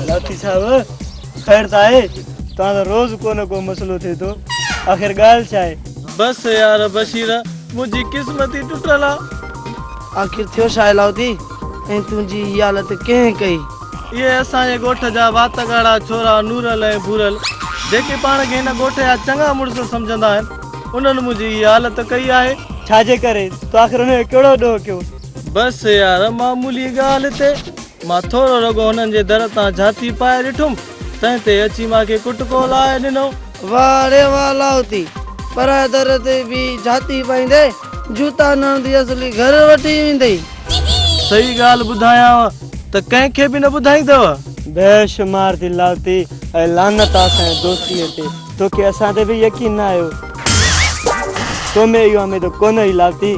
लाठी साहब खैर ताए ता रोज को न को मसलो थे तो आखिर गाल चाहे बस यार बशीर मुझी किस्मत ही टुटला आखिर थियो शाय लाउती ऐं तुंहिंजी हीअ हालत कंहिं कई ये असांजे ॻोठ जा वातगाड़ा छोरा नूरल ऐं भूरल जेके पाण खे हिन ॻोठ जा चङा मुड़ुस सम्झंदा आहिनि उन्हनि मुंहिंजी हीअ हालत कई आहे छाजे करे तो आखिर उन्हें कहिड़ो ॾोह कयो बस यार मामूली ॻाल्हि ते मां थोरो रुगो हुननि जे दर तां झाती पाए ॾिठुमि तंहिं ते अची मूंखे कुटको लाहे ॾिनो वाह रे वाह लाउती पराए दर ते बि झाती पाईंदे जूता नणंदी असली घर वठी वेंदई सही ॻाल्हि ॿुधायांव त कंहिंखे बि न ॿुधाईंदव बेशुमार थी लावती ऐं लानत असांजे दोस्तीअ ते तोखे असां ते बि यकीन न आयो तो में इहो हमें तो कोन ई लावती